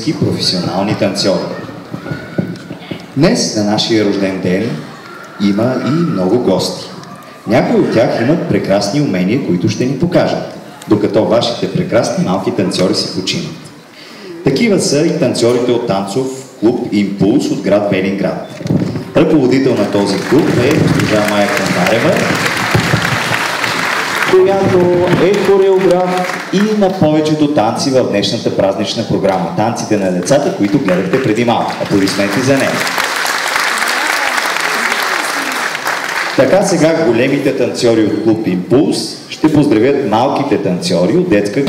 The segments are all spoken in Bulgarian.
истински професионални танцори. Днес на нашия рожден ден има и много гости. Някои от тях имат прекрасни умения, които ще ни покажат, докато вашите прекрасни малки танцори си починат. Такива са и танцорите от танцов клуб Импулс от град Велинград. Ръководител на този клуб е госпожа Майя Кандарева, която е хореограф и на повечето танци в днешната празнична програма. Танците на децата, които гледахте преди малко. Аплодисменти за нея. Така сега големите танцори от клуб Импулс ще поздравят малките танцори от детска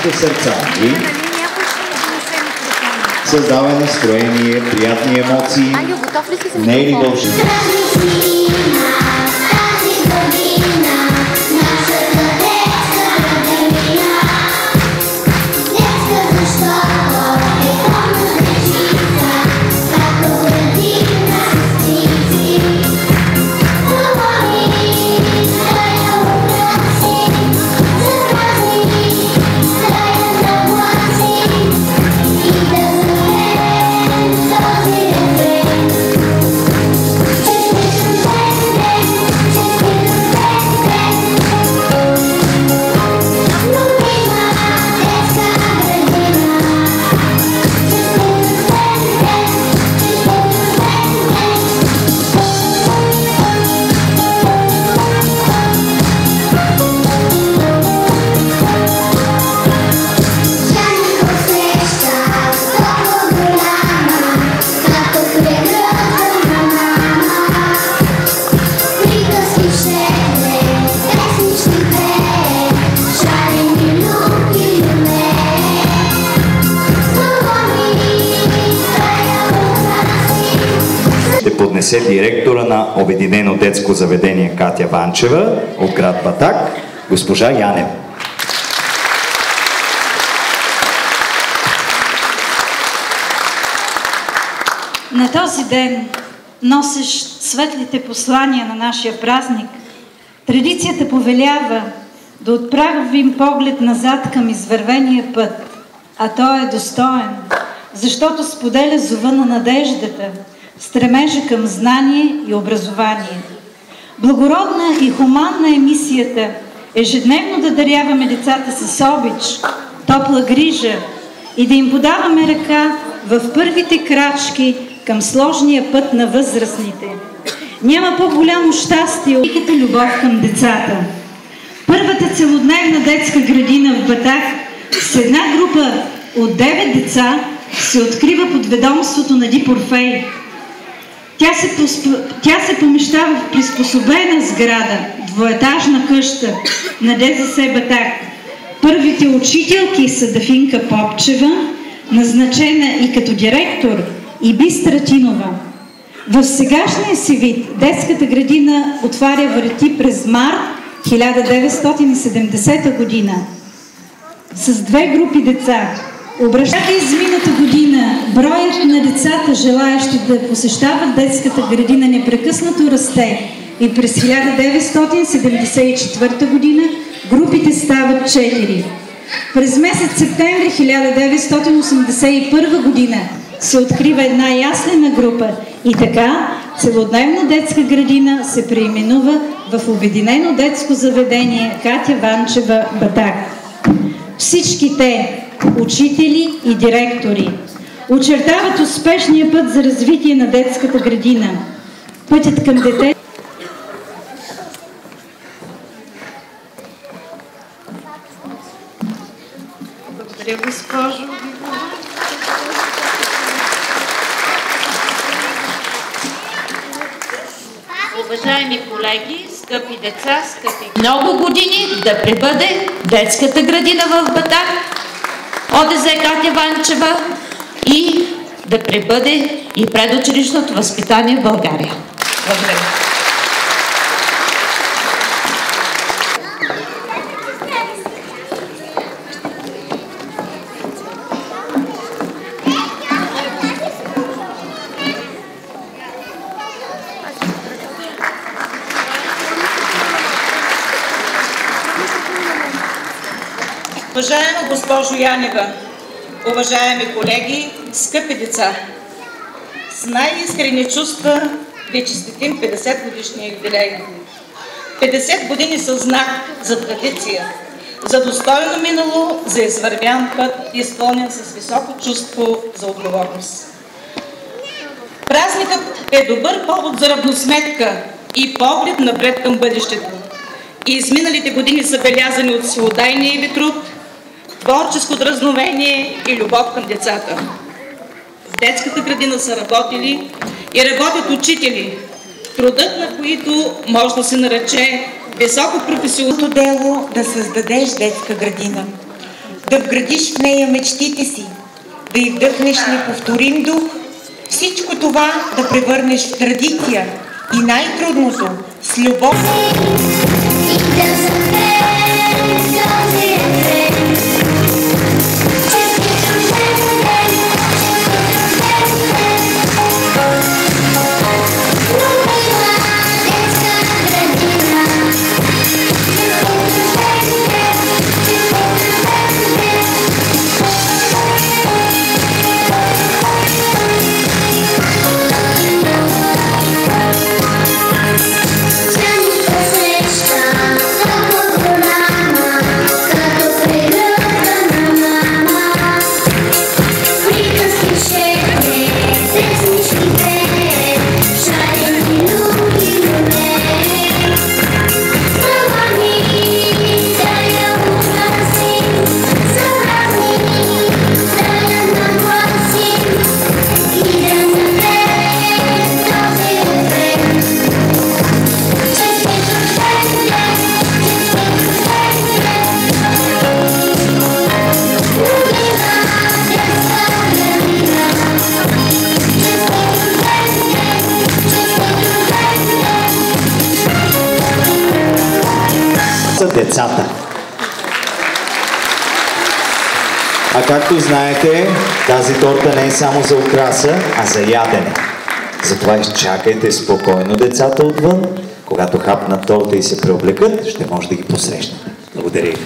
вашите сърца и създава настроение, приятни емоции. Не е ли вълшебно? Поднесе директора на Обединено детско заведение Катя Ванчева от град Батак, госпожа Янева. На този ден, носещ светлите послания на нашия празник, традицията повелява да отправим поглед назад към извървения път, а той е достоен, защото споделя зова на надеждата, стремежа към знание и образование. Благородна и хуманна е мисията ежедневно да даряваме децата с обич, топла грижа и да им подаваме ръка в първите крачки към сложния път на възрастните. Няма по-голямо щастие от великата любов към децата. Първата целодневна детска градина в Батак с една група от 9 деца се открива под ведомството на Ди Порфей. Тя се помещава в приспособена сграда, двоетажна къща на ДЗС Батак. Първите учителки са Дафинка Попчева, назначена и като директор, и Бистра Тинова. В сегашния си вид детската градина отваря врати през март 1970 година с 2 групи деца. Обръщата измината година, броят на децата, желаящи да посещават детската градина, непрекъснато расте и през 1974 година групите стават 4. През месец септември 1981 година се открива една яслена група и така целодневна детска градина се преименува в Обединено детско заведение Катя Ванчева Батак. Всички те, учители и директори, очертават успешния път за развитие на детската градина. Пътят към дете. Благодаря, госпожо. Уважаеми колеги, скъпи деца, скъпи много години да пребъде детската градина в Батак, ОДЗ Катя Ванчева и да пребъде и предучилищното възпитание в България. Благодаря. Уважаема госпожо Янева, уважаеми колеги, скъпи деца, с най-искрени чувства ви честитим 50-годишния юбилей. 50 години са знак за традиция, за достойно минало, за извървян път, изпълнен с високо чувство за отговорност. Празникът е добър повод за равносметка и поглед напред към бъдещето. И изминалите години са белязани от всеотдайния ви труд, творческо дразновение и любов към децата. В детската градина са работили и работят учители, трудът на които може да се нарече високо професионално дело да създадеш детска градина. да вградиш в нея мечтите си, да й вдъхнеш неповторим дух, всичко това да превърнеш в традиция и най-трудното – с любов. Децата. А както знаете, тази торта не е само за украса, а за ядене. Затова изчакайте спокойно децата отвън. Когато хапнат торта и се преоблекат, ще може да ги посрещнете. Благодаря ви.